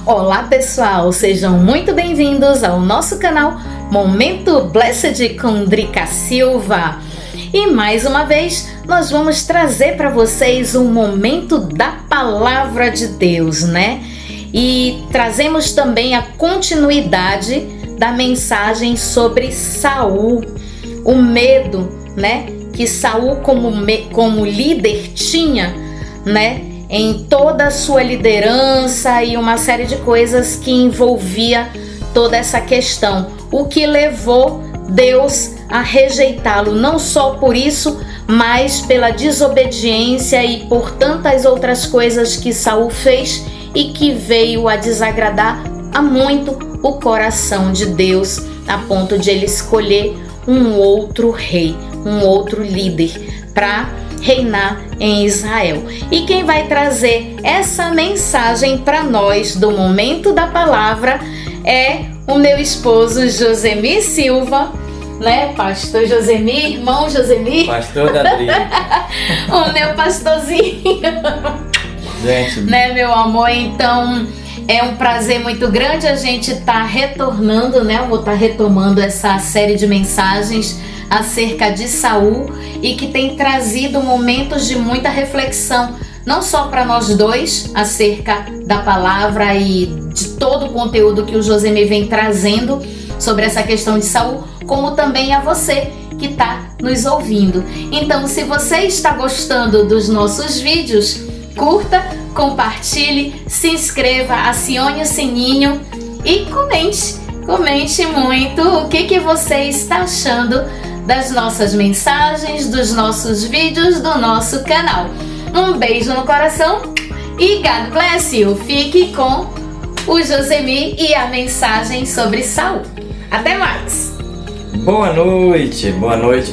Olá pessoal, sejam muito bem-vindos ao nosso canal Momento Blessed com Drica Silva. E mais uma vez nós vamos trazer para vocês um momento da Palavra de Deus, né? E trazemos também a continuidade da mensagem sobre Saul, o medo, né? Que Saul como líder tinha, né? Em toda a sua liderança e uma série de coisas que envolvia toda essa questão, o que levou Deus a rejeitá-lo, não só por isso, mas pela desobediência e por tantas outras coisas que Saul fez e que veio a desagradar a muito o coração de Deus, a ponto de ele escolher um outro rei, um outro líder para reinar em Israel. E quem vai trazer essa mensagem para nós do Momento da Palavra é o meu esposo Josemir Silva, né? Pastor Josemir, irmão Josemir. Pastor da Drica. O meu pastorzinho. Gente, né, meu amor? Então é um prazer muito grande a gente estar retornando, né? Vou estar retomando essa série de mensagens acerca de Saul e que tem trazido momentos de muita reflexão, não só para nós dois acerca da palavra e de todo o conteúdo que o Josemir vem trazendo sobre essa questão de Saul, como também a você que está nos ouvindo. Então, se você está gostando dos nossos vídeos, curta, compartilhe, se inscreva, acione o sininho e comente muito o que você está achando das nossas mensagens, dos nossos vídeos, do nosso canal. Um beijo no coração e God bless you. Fique com o Josemir e a mensagem sobre Saul. Até mais! boa noite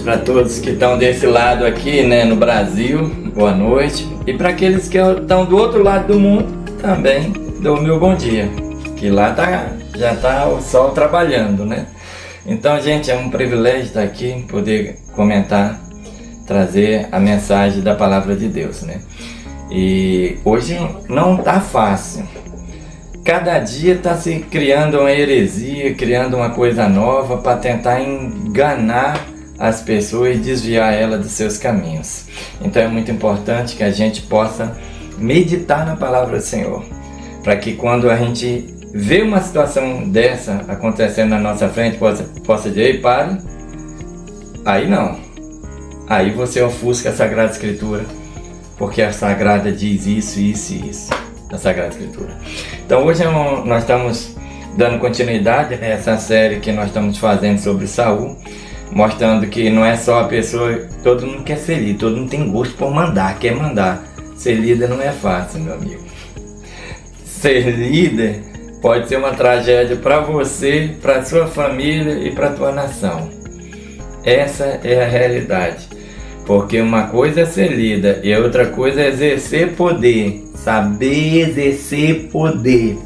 para todos que estão desse lado aqui, né, no Brasil, boa noite. E para aqueles que estão do outro lado do mundo, também dou o meu bom dia, que lá já está o sol trabalhando, né? Então, gente, é um privilégio estar aqui, poder comentar, trazer a mensagem da Palavra de Deus, né? E hoje não está fácil. Cada dia está se criando uma heresia, criando uma coisa nova para tentar enganar as pessoas e desviar elas dos seus caminhos. Então é muito importante que a gente possa meditar na Palavra do Senhor, para que quando a gente vê uma situação dessa acontecendo na nossa frente, possa dizer: ei, pare. Aí não. Aí você ofusca a Sagrada Escritura, porque a Sagrada diz isso, isso e isso. A Sagrada Escritura. Então hoje nós estamos dando continuidade nessa série que nós estamos fazendo sobre Saul, mostrando que não é só a pessoa, todo mundo quer ser líder, todo mundo tem gosto por mandar, quer mandar. Ser líder não é fácil, meu amigo. Ser líder pode ser uma tragédia para você, para sua família e para tua nação. Essa é a realidade. Porque uma coisa é ser líder e outra coisa é exercer poder. Saber exercer poder,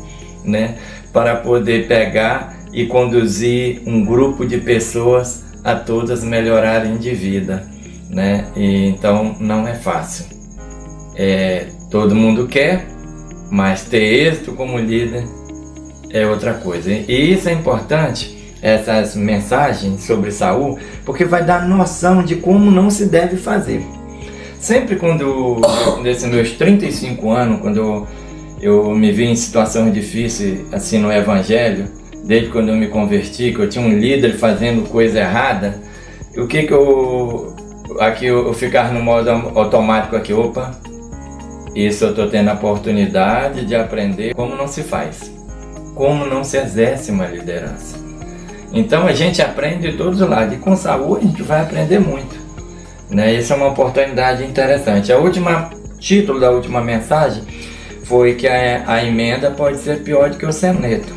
né? Para poder pegar e conduzir um grupo de pessoas a todas melhorarem de vida, né? E então não é fácil. Todo mundo quer, mas ter êxito como líder é outra coisa. E isso é importante, essas mensagens sobre Saul, porque vai dar noção de como não se deve fazer. Sempre nesses meus 35 anos, quando eu me vi em situações difíceis assim no Evangelho, desde quando eu me converti, que eu tinha um líder fazendo coisa errada, eu ficava no modo automático aqui: opa, isso eu estou tendo a oportunidade de aprender como não se faz, como não se exerce uma liderança. Então a gente aprende de todos os lados, e com Saul a gente vai aprender muito, né? Essa é uma oportunidade interessante. O título da última mensagem foi que a emenda pode ser pior do que o soneto,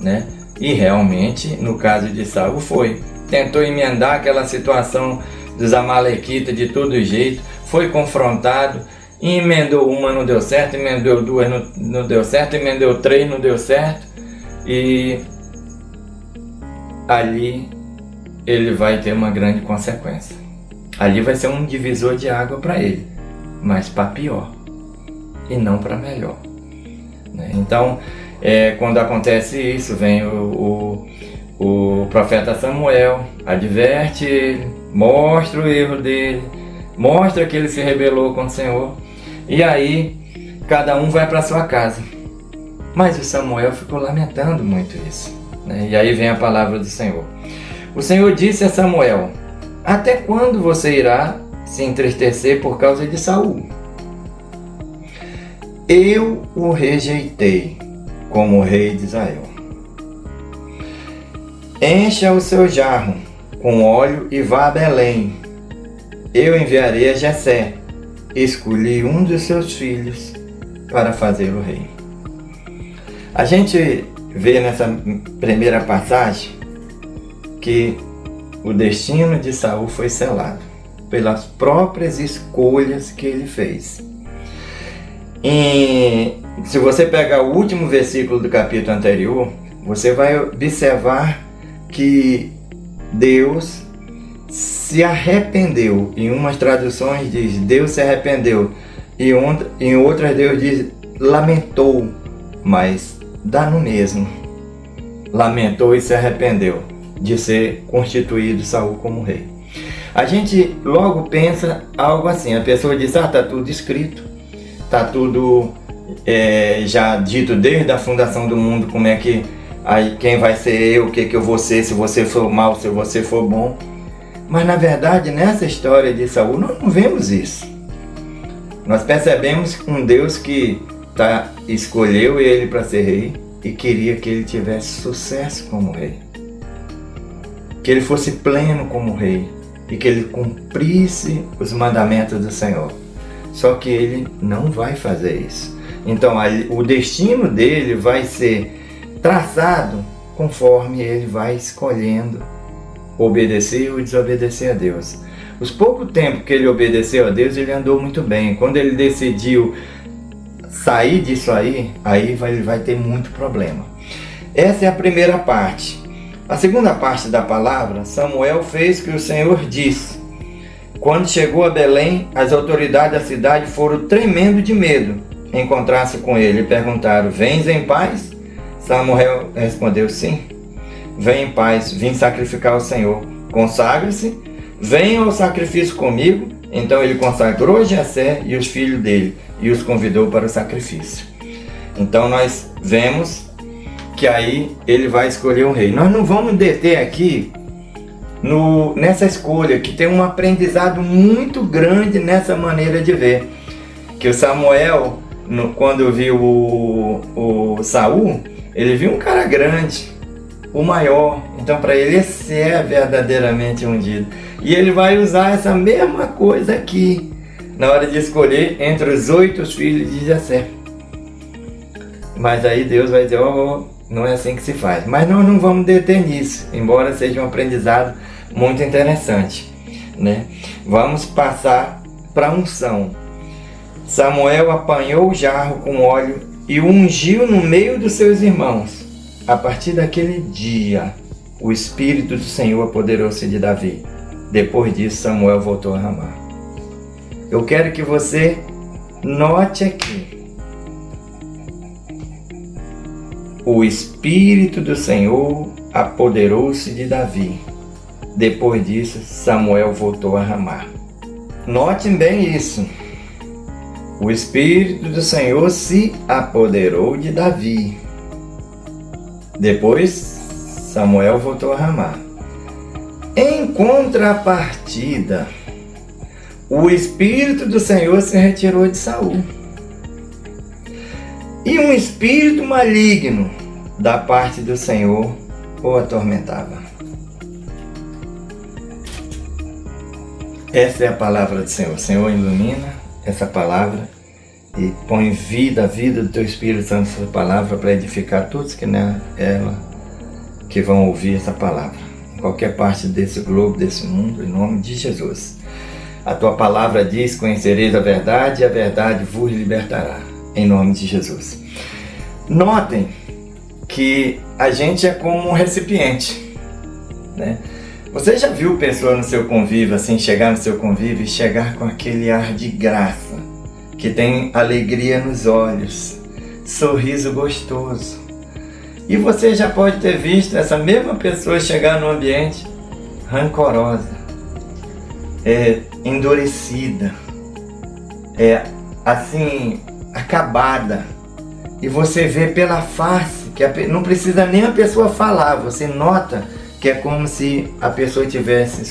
né? E realmente, no caso de Saul, foi. Tentou emendar aquela situação dos amalequitas de todo jeito, foi confrontado, emendou uma, não deu certo, emendou duas, não deu certo, emendou três, não deu certo, e ali ele vai ter uma grande consequência. Ali vai ser um divisor de água para ele, mas para pior e não para melhor. né? Então, quando acontece isso, vem o profeta Samuel, adverte ele, mostra o erro dele, mostra que ele se rebelou contra o Senhor, e aí cada um vai para sua casa. Mas o Samuel ficou lamentando muito isso, né? E aí vem a palavra do Senhor. O Senhor disse a Samuel: até quando você irá se entristecer por causa de Saul? Eu o rejeitei como rei de Israel. Encha o seu jarro com óleo e vá a Belém. Eu enviarei a Jessé. Escolhi um dos seus filhos para fazê-lo rei. A gente vê nessa primeira passagem que o destino de Saul foi selado pelas próprias escolhas que ele fez. E se você pegar o último versículo do capítulo anterior, você vai observar que Deus se arrependeu. Em umas traduções diz Deus se arrependeu, e em outras Deus diz lamentou, mas dá no mesmo. Lamentou e se arrependeu de ser constituído Saul como rei. A gente logo pensa algo assim, a pessoa diz: tá tudo escrito, tá tudo já dito desde a fundação do mundo, como é que aí quem vai ser eu, o que eu vou ser, se você for mal, se você for bom. Mas na verdade, nessa história de Saul, nós não vemos isso. Nós percebemos um Deus que escolheu ele para ser rei e queria que ele tivesse sucesso como rei, que ele fosse pleno como rei e que ele cumprisse os mandamentos do Senhor. Só que ele não vai fazer isso. Então o destino dele vai ser traçado conforme ele vai escolhendo obedecer ou desobedecer a Deus. Os pouco tempo que ele obedeceu a Deus, ele andou muito bem. Quando ele decidiu sair disso aí ele vai ter muito problema. Essa é a primeira parte. A segunda parte da palavra, Samuel fez o que o Senhor disse. Quando chegou a Belém, as autoridades da cidade foram tremendo de medo. Encontraram-se com ele e perguntaram: vens em paz? Samuel respondeu: sim, vem em paz, vim sacrificar ao Senhor. Consagra-se, venham ao sacrifício comigo. Então ele consagrou Jessé e os filhos dele e os convidou para o sacrifício. Então nós vemos que aí ele vai escolher um rei. Nós não vamos deter aqui nessa escolha, que tem um aprendizado muito grande nessa maneira de ver. Que o Samuel, quando viu o Saul, ele viu um cara grande, o maior. Então para ele esse é verdadeiramente ungido. E ele vai usar essa mesma coisa aqui, na hora de escolher entre os 8 filhos de Jessé. Mas aí Deus vai dizer: não é assim que se faz. Mas nós não vamos deter nisso, embora seja um aprendizado muito interessante, né? Vamos passar para a unção. Samuel apanhou o jarro com óleo e o ungiu no meio dos seus irmãos. A partir daquele dia, o Espírito do Senhor apoderou-se de Davi. Depois disso, Samuel voltou a Ramá. Eu quero que você note aqui: o Espírito do Senhor apoderou-se de Davi. Depois disso, Samuel voltou a Ramá. Notem bem isso. O Espírito do Senhor se apoderou de Davi. Depois, Samuel voltou a Ramá. Em contrapartida, o Espírito do Senhor se retirou de Saul. E um espírito maligno da parte do Senhor o atormentava. Essa é a palavra do Senhor. O Senhor ilumina essa palavra e põe vida, a vida do teu Espírito Santo nessa palavra para edificar todos que que vão ouvir essa palavra. Em qualquer parte desse globo, desse mundo, em nome de Jesus. A tua palavra diz: conhecereis a verdade e a verdade vos libertará. Em nome de Jesus. Notem que a gente é como um recipiente, né? Você já viu pessoa no seu convívio, assim, chegar no seu convívio e chegar com aquele ar de graça, que tem alegria nos olhos, sorriso gostoso. E você já pode ter visto essa mesma pessoa chegar num ambiente rancorosa, endurecida, assim, acabada. E você vê pela face, que não precisa nem a pessoa falar, você nota que é como se a pessoa tivesse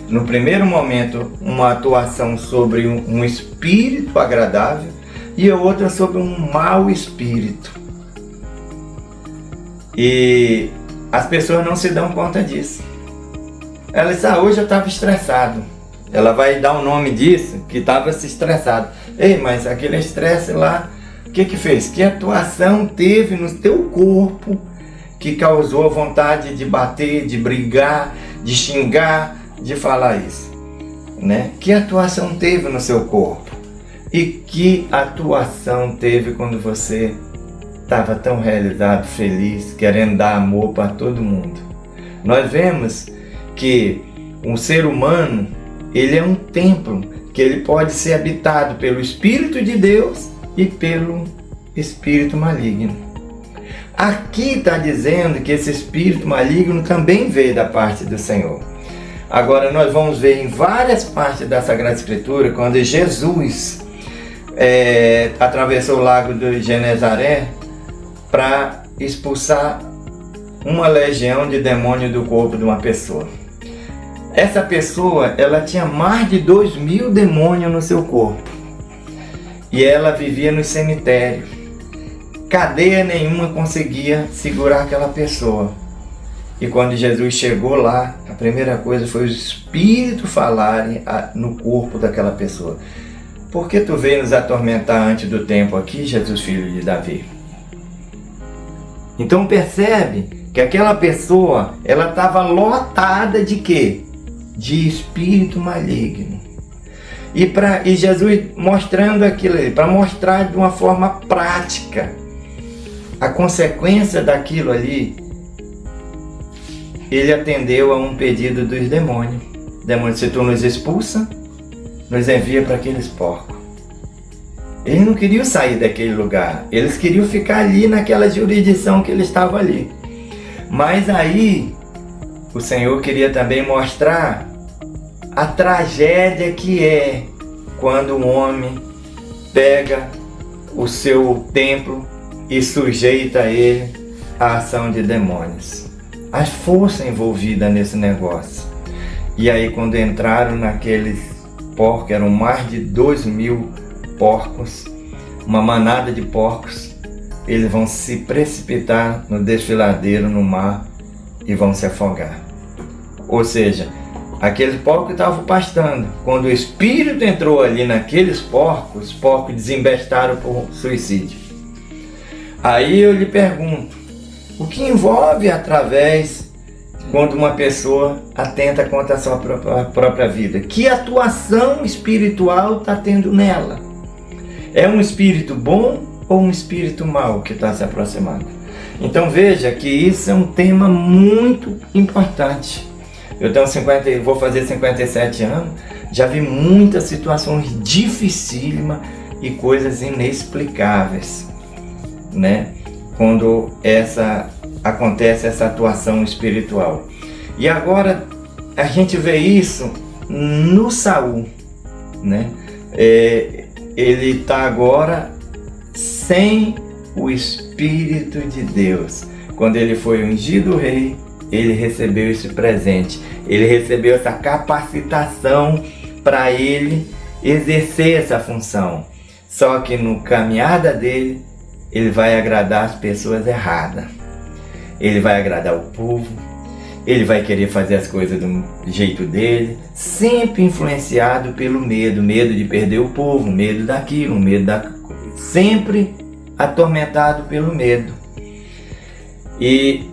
no primeiro momento, uma atuação sobre um espírito agradável e a outra sobre um mau espírito. E as pessoas não se dão conta disso. Ela diz, hoje eu estava estressado. Ela vai dar o nome disso, que estava se estressado. Ei, mas aquele estresse lá, o que fez? Que atuação teve no teu corpo que causou a vontade de bater, de brigar, de xingar, de falar isso, né? Que atuação teve no seu corpo? E que atuação teve quando você estava tão realizado, feliz, querendo dar amor para todo mundo? Nós vemos que um ser humano, ele é um templo, que ele pode ser habitado pelo Espírito de Deus e pelo espírito maligno. Aqui está dizendo que esse espírito maligno também veio da parte do Senhor. Agora nós vamos ver em várias partes da Sagrada Escritura, quando Jesus atravessou o lago de Genezaré para expulsar uma legião de demônios do corpo de uma pessoa. Essa pessoa, ela tinha mais de 2.000 demônios no seu corpo. E ela vivia no cemitério. Cadeia nenhuma conseguia segurar aquela pessoa. E quando Jesus chegou lá, a primeira coisa foi os espíritos falarem no corpo daquela pessoa. Por que tu veio nos atormentar antes do tempo aqui, Jesus, filho de Davi? Então percebe que aquela pessoa, ela estava lotada de quê? De espírito maligno. E Jesus mostrando aquilo ali, para mostrar de uma forma prática a consequência daquilo ali, ele atendeu a um pedido dos demônios. Demônio, se tu nos expulsa, nos envia para aqueles porcos. Eles não queriam sair daquele lugar, eles queriam ficar ali naquela jurisdição que eles estavam ali. Mas aí, o Senhor queria também mostrar a tragédia que é quando um homem pega o seu templo e sujeita ele à ação de demônios. A força envolvida nesse negócio. E aí quando entraram naqueles porcos, eram mais de 2.000 porcos, uma manada de porcos, eles vão se precipitar no desfiladeiro, no mar, e vão se afogar. Ou seja, aqueles porcos estavam pastando. Quando o espírito entrou ali naqueles porcos, os porcos desembestaram por suicídio. Aí eu lhe pergunto, o que envolve através quando uma pessoa atenta contra a sua própria vida? Que atuação espiritual está tendo nela? É um espírito bom ou um espírito mau que está se aproximando? Então veja que isso é um tema muito importante. Eu vou fazer 57 anos, já vi muitas situações dificílimas e coisas inexplicáveis, né? Quando acontece essa atuação espiritual. E agora a gente vê isso no Saul, né? Ele está agora sem o Espírito de Deus. Quando ele foi ungido rei, ele recebeu esse presente. Ele recebeu essa capacitação para ele exercer essa função. Só que no caminhada dele, ele vai agradar as pessoas erradas. Ele vai agradar o povo. Ele vai querer fazer as coisas do jeito dele, sempre influenciado pelo medo. Medo de perder o povo, medo daquilo, sempre atormentado pelo medo. E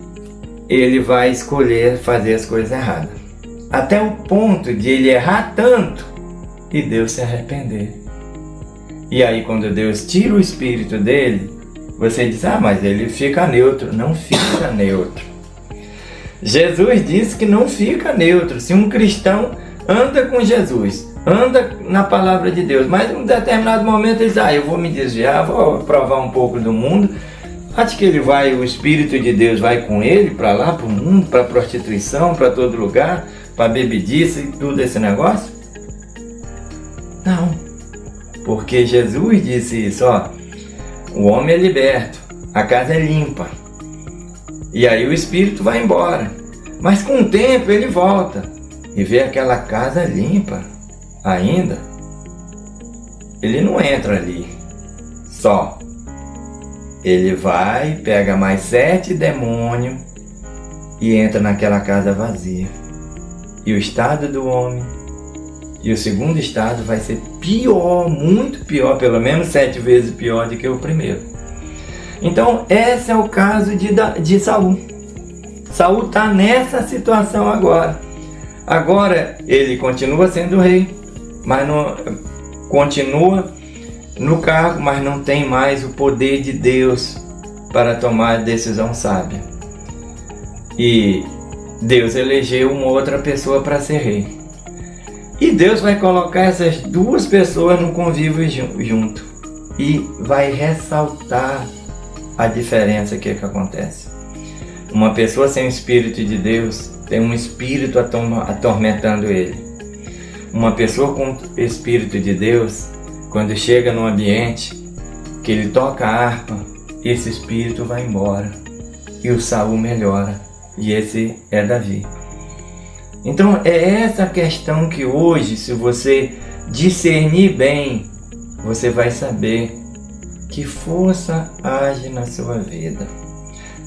ele vai escolher fazer as coisas erradas. Até o ponto de ele errar tanto e Deus se arrepender. E aí quando Deus tira o espírito dele, você diz, mas ele fica neutro. Não fica neutro. Jesus disse que não fica neutro. Se um cristão anda com Jesus, anda na palavra de Deus, mas em um determinado momento ele diz, eu vou me desviar, vou provar um pouco do mundo. Acho que ele vai, o Espírito de Deus vai com ele para lá, para o mundo, para a prostituição, para todo lugar, para a bebedice e tudo esse negócio? Não, porque Jesus disse isso, o homem é liberto, a casa é limpa, e aí o Espírito vai embora, mas com o tempo ele volta e vê aquela casa limpa ainda, ele não entra ali só, ele vai, pega mais 7 demônios e entra naquela casa vazia, e o estado do homem, e o segundo estado vai ser pior, muito pior, pelo menos 7 vezes pior do que o primeiro. Então esse é o caso de Saul. Saul está nessa situação agora. Agora ele continua sendo rei, mas não, continua no cargo, mas não tem mais o poder de Deus para tomar decisão sábia. E Deus elegeu uma outra pessoa para ser rei. E Deus vai colocar essas duas pessoas no convívio junto e vai ressaltar a diferença que acontece. Uma pessoa sem o Espírito de Deus tem um espírito atormentando ele. Uma pessoa com o Espírito de Deus, quando chega num ambiente que ele toca a harpa, esse espírito vai embora e o Saul melhora, e esse é Davi. Então é essa questão que hoje, se você discernir bem, você vai saber que força age na sua vida.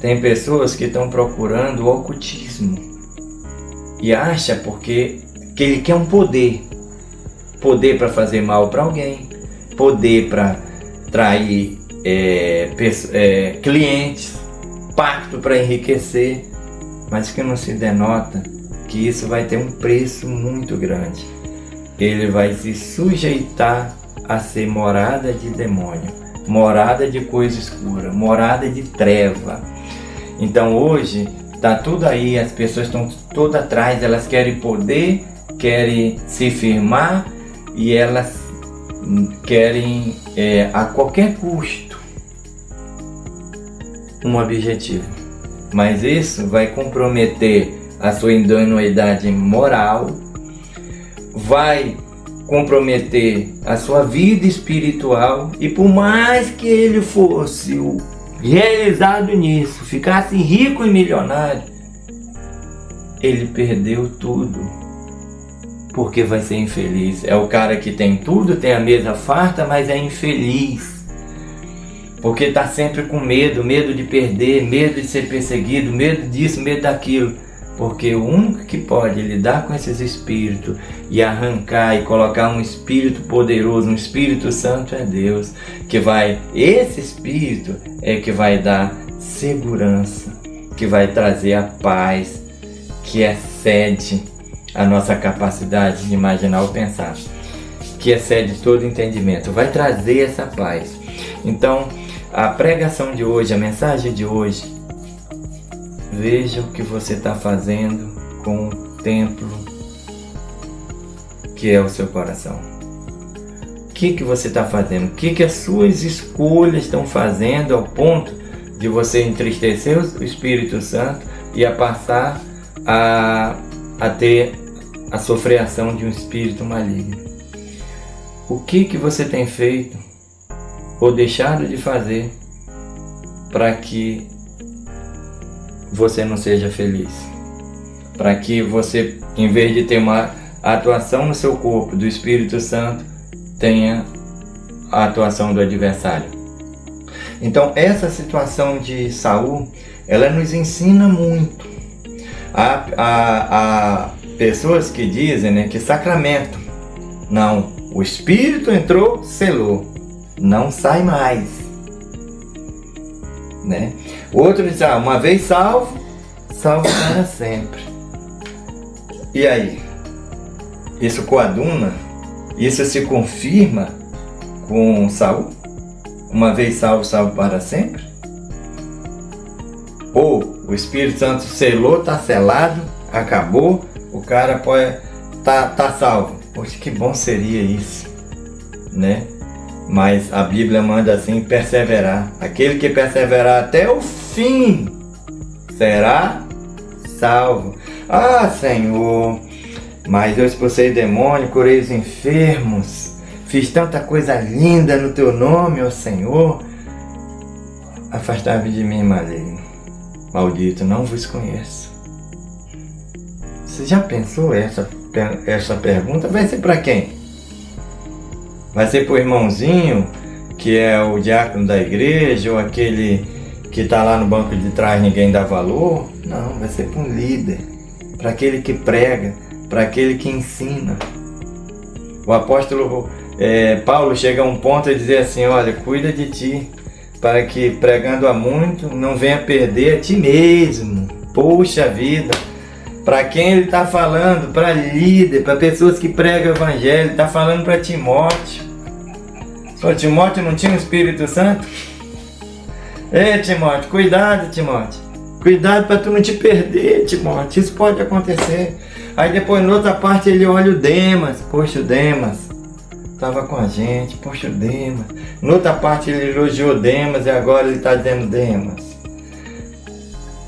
Tem pessoas que estão procurando o ocultismo e acha porque que ele quer um poder para fazer mal para alguém, poder para trair clientes, pacto para enriquecer, mas que não se denota que isso vai ter um preço muito grande. Ele vai se sujeitar a ser morada de demônio, morada de coisa escura, morada de treva. Então hoje está tudo aí, as pessoas estão todas atrás, elas querem poder, querem se firmar e elas querem a qualquer custo um objetivo. Mas isso vai comprometer a sua idoneidade moral, vai comprometer a sua vida espiritual, e por mais que ele fosse realizado nisso, ficasse rico e milionário, ele perdeu tudo, porque vai ser infeliz. É o cara que tem tudo, tem a mesa farta, mas é infeliz, porque está sempre com medo de perder, medo de ser perseguido, medo disso, medo daquilo. Porque o único que pode lidar com esses espíritos e arrancar e colocar um espírito poderoso, um Espírito Santo, é Deus. Esse espírito é que vai dar segurança, que vai trazer a paz, que excede a nossa capacidade de imaginar ou pensar, que excede todo entendimento, vai trazer essa paz. Então, a pregação de hoje, a mensagem de hoje, veja o que você está fazendo com o templo que é o seu coração. O que você está fazendo? O que as suas escolhas estão fazendo ao ponto de você entristecer o Espírito Santo e a passar a ter a sofrer a ação de um espírito maligno? O que você tem feito ou deixado de fazer para que você não seja feliz? Para que você, em vez de ter uma atuação no seu corpo do Espírito Santo, tenha a atuação do adversário. Então essa situação de Saul, ela nos ensina muito. Há pessoas que dizem, que sacramento, não, o Espírito entrou, selou, não sai mais. Outro diz, uma vez salvo, salvo para sempre. E aí? Isso coaduna? Isso se confirma com Saul? Uma vez salvo, salvo para sempre? Ou o Espírito Santo selou, está selado, acabou, o cara tá salvo. Poxa, que bom seria isso, né? Mas a Bíblia manda assim, perseverar. Aquele que perseverar até o fim será salvo. Ah, Senhor, mas eu expulsei demônio, curei os enfermos, fiz tanta coisa linda no teu nome, ó Senhor. Afastai-me de mim, maligno. Maldito, não vos conheço. Você já pensou essa pergunta? Vai ser para quem? Vai ser para o irmãozinho, que é o diácono da igreja, ou aquele que está lá no banco de trás, ninguém dá valor? Não, vai ser para um líder, para aquele que prega, para aquele que ensina. O apóstolo Paulo chega a um ponto e dizer assim, olha, cuida de ti, para que pregando a muito não venha perder a ti mesmo. Poxa vida! Para quem ele está falando? Para líder, para pessoas que pregam o evangelho. Está falando para Timóteo. Ô, Timóteo não tinha o Espírito Santo? Ei, Timóteo, cuidado, Timóteo. Cuidado para tu não te perder, Timóteo. Isso pode acontecer. Aí depois, na outra parte, ele olha o Demas. Poxa, o Demas estava com a gente. Poxa, o Demas. Na outra parte, ele elogiou Demas e agora ele está dizendo Demas.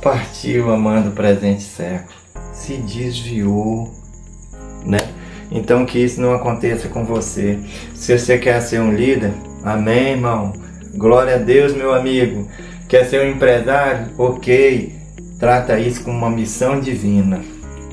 Partiu amando o presente século. Se desviou, né? Então que isso não aconteça com você. Se você quer ser um líder, amém, irmão? Glória a Deus, meu amigo. Quer ser um empresário? Ok. Trata isso como uma missão divina,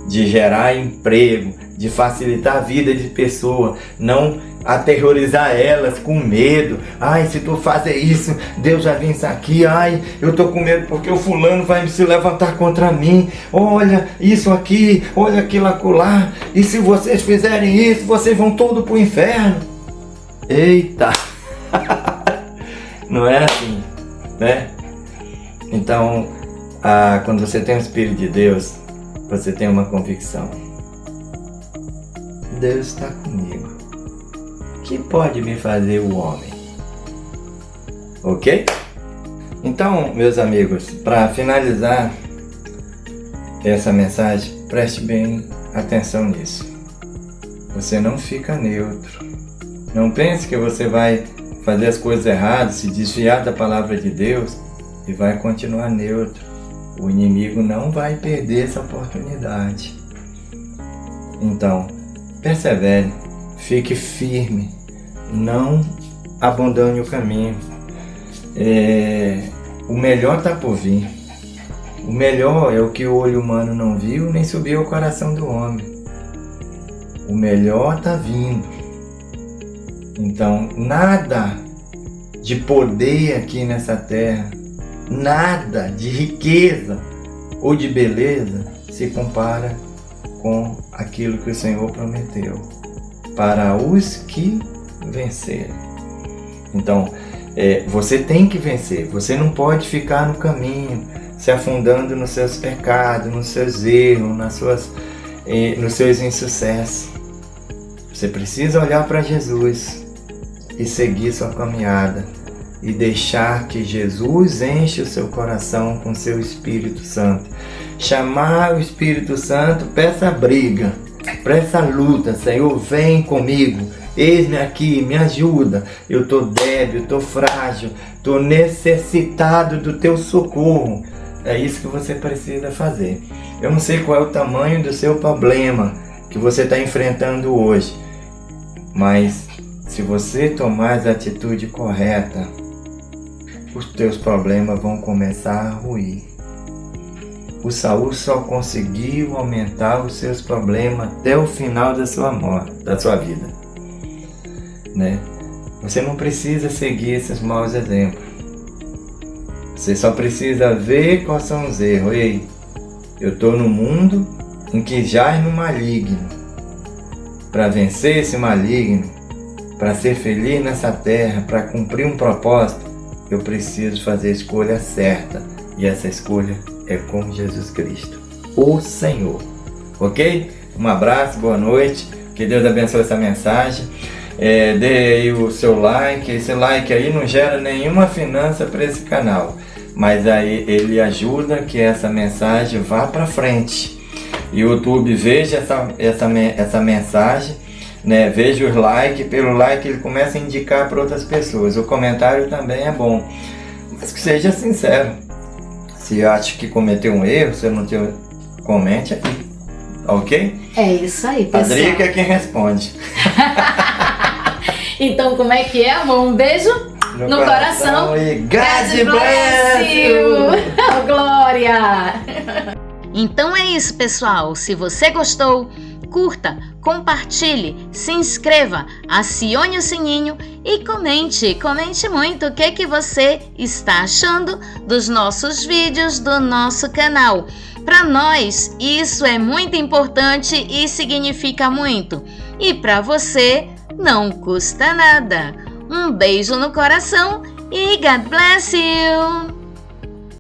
de gerar emprego, de facilitar a vida de pessoa, não aterrorizar elas com medo. Ai, se tu fazer isso, Deus vai vir isso aqui. Ai, eu tô com medo porque o fulano vai se levantar contra mim. Olha isso aqui, olha aquilo acolá. E se vocês fizerem isso, vocês vão todos pro inferno. Eita! Não é assim, né? Então, quando você tem o Espírito de Deus, você tem uma convicção. Deus está comigo. Que pode me fazer o homem? Ok? Então, meus amigos, para finalizar essa mensagem, preste bem atenção nisso. Você não fica neutro. Não pense que você vai fazer as coisas erradas, se desviar da palavra de Deus e vai continuar neutro. O inimigo não vai perder essa oportunidade. Então, persevere, fique firme, não abandone o caminho. O melhor está por vir. O melhor é o que o olho humano não viu, nem subiu ao coração do homem. O melhor está vindo. Então, nada de poder aqui nessa terra, nada de riqueza ou de beleza se compara com aquilo que o Senhor prometeu para os que vencerem. Então, você tem que vencer. Você não pode ficar no caminho, se afundando nos seus pecados, nos seus erros, nos seus insucessos. Você precisa olhar para Jesus e seguir sua caminhada e deixar que Jesus enche o seu coração com seu Espírito Santo. Chamar o Espírito Santo para essa briga, para essa luta. Senhor, vem comigo, eis-me aqui, me ajuda. Eu estou débil, estou frágil, estou necessitado do teu socorro. É isso que você precisa fazer. Eu não sei qual é o tamanho do seu problema que você está enfrentando hoje, mas se você tomar a atitude correta, os teus problemas vão começar a ruir. O Saul só conseguiu aumentar os seus problemas até o final da sua vida, né? Você não precisa seguir esses maus exemplos. Você só precisa ver quais são os erros. Ei, eu estou no mundo em que jaz no maligno. Para vencer esse maligno, para ser feliz nessa terra, para cumprir um propósito, eu preciso fazer a escolha certa. E essa escolha é com Jesus Cristo, o Senhor. Ok? Um abraço, boa noite. Que Deus abençoe essa mensagem. Dê aí o seu like. Esse like aí não gera nenhuma finança para esse canal, mas aí ele ajuda que essa mensagem vá para frente. YouTube veja essa mensagem, né? Veja os likes, pelo like ele começa a indicar para outras pessoas. O comentário também é bom, mas que seja sincero. Se acha que cometeu um erro, se não tem, comente aqui, ok? É isso aí, pessoal. A Drica é quem responde. Então, como é que é, amor? Um beijo no coração e God bless you! Oh, glória! Então é isso, pessoal. Se você gostou, curta, compartilhe, se inscreva, acione o sininho e comente muito o que você está achando dos nossos vídeos do nosso canal. Para nós, isso é muito importante e significa muito. E para você, não custa nada. Um beijo no coração e God bless you!